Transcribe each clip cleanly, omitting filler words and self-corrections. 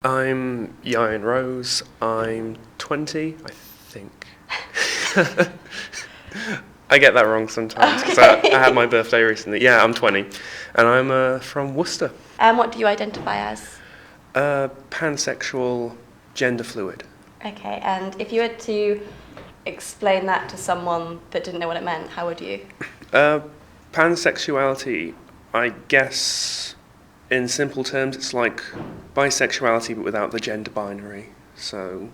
I'm Ieuan Rose. I'm 20, I think. I get that wrong sometimes because Okay. I had my birthday recently. Yeah, I'm 20, and I'm from Worcester. And what do you identify as? Pansexual, gender fluid. Okay, and if you were to explain that to someone that didn't know what it meant, how would you? Uh, Pansexuality, I guess, in simple terms, it's like bisexuality but without the gender binary. So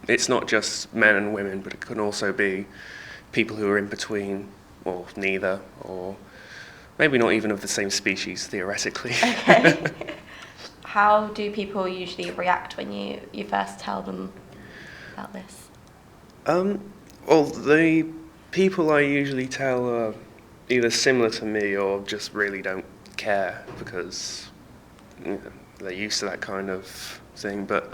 it's not just men and women, but it can also be people who are in between, or neither, or maybe not even of the same species, theoretically. Okay. How do people usually react when you first tell them about this? Well, the people I usually tell are either similar to me or just really don't care because they're used to that kind of thing. But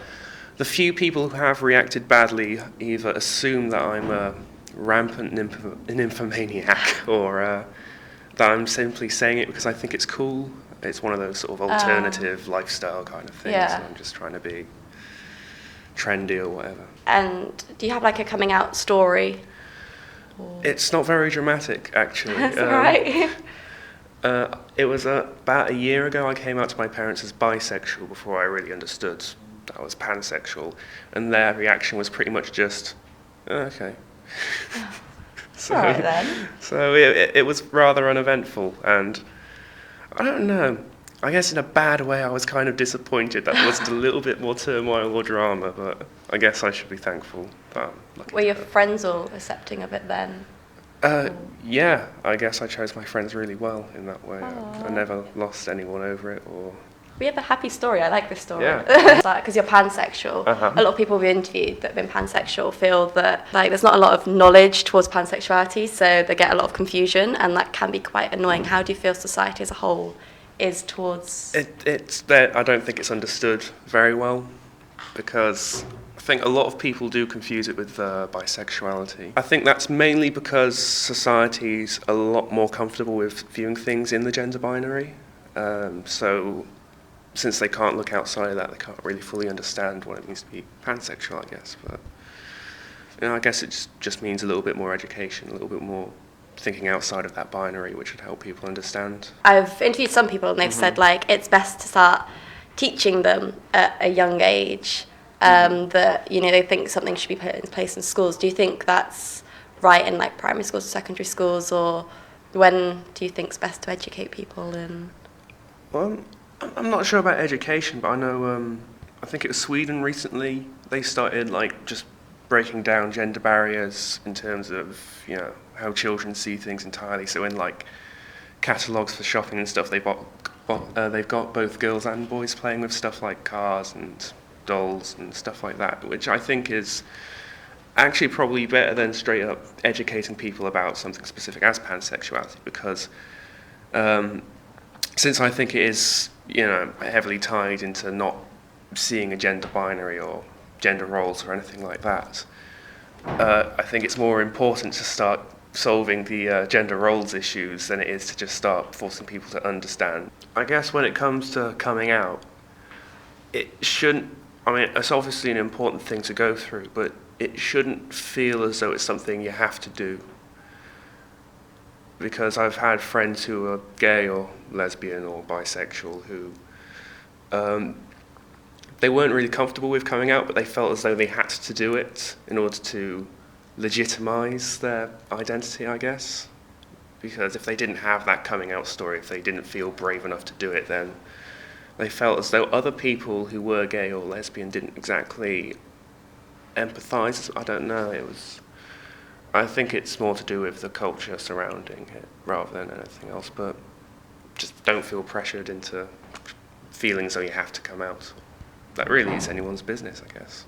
the few people who have reacted badly either assume that I'm a rampant nymphomaniac or that I'm simply saying it because I think it's cool. It's one of those sort of alternative lifestyle kind of things. Yeah. And I'm just trying to be trendy or whatever. And do you have like a coming out story? It's not very dramatic, actually. That's all right. It was about a year ago I came out to my parents as bisexual before I really understood that I was pansexual, and their reaction was pretty much just, "Oh, okay." So, All right then. so it was rather uneventful, and I don't know. I guess in a bad way I was kind of disappointed that there wasn't a little bit more turmoil or drama, but I guess I should be thankful that I'm lucky. Were your friends all accepting of it then? Yeah, I guess I chose my friends really well in that way. I Aw. never lost anyone over it, or We have a happy story. I like this story. Yeah. Because you're pansexual. Uh-huh. A lot of people we've interviewed that have been pansexual feel that like there's not a lot of knowledge towards pansexuality, so they get a lot of confusion, and that can be quite annoying. How do you feel society as a whole is towards? it's that I don't think it's understood very well, because I think a lot of people do confuse it with bisexuality. I think that's mainly because society's a lot more comfortable with viewing things in the gender binary. So since they can't look outside of that, they can't really fully understand what it means to be pansexual, I guess. But I guess it just means a little bit more education, a little bit more thinking outside of that binary, which would help people understand. I've interviewed some people and they've said like it's best to start teaching them at a young age that they think something should be put in place in schools. Do you think that's right in like primary schools or secondary schools, or when do you think it's best to educate people in? Well, I'm not sure about education, but I know, I think it was Sweden recently, they started like just breaking down gender barriers in terms of, how children see things entirely. So in like catalogues for shopping and stuff, they've got both girls and boys playing with stuff like cars and dolls and stuff like that, which I think is actually probably better than straight up educating people about something specific as pansexuality, because since I think it is, heavily tied into not seeing a gender binary or gender roles or anything like that, I think it's more important to start solving the gender roles issues than it is to just start forcing people to understand. I guess when it comes to coming out, it shouldn't, it's obviously an important thing to go through, but it shouldn't feel as though it's something you have to do. Because I've had friends who are gay or lesbian or bisexual who they weren't really comfortable with coming out, but they felt as though they had to do it in order to legitimize their identity, I guess. Because if they didn't have that coming out story, if they didn't feel brave enough to do it, then they felt as though other people who were gay or lesbian didn't exactly empathize. I don't know, I think it's more to do with the culture surrounding it rather than anything else, but just don't feel pressured into feeling as though you have to come out. That really is anyone's business, I guess.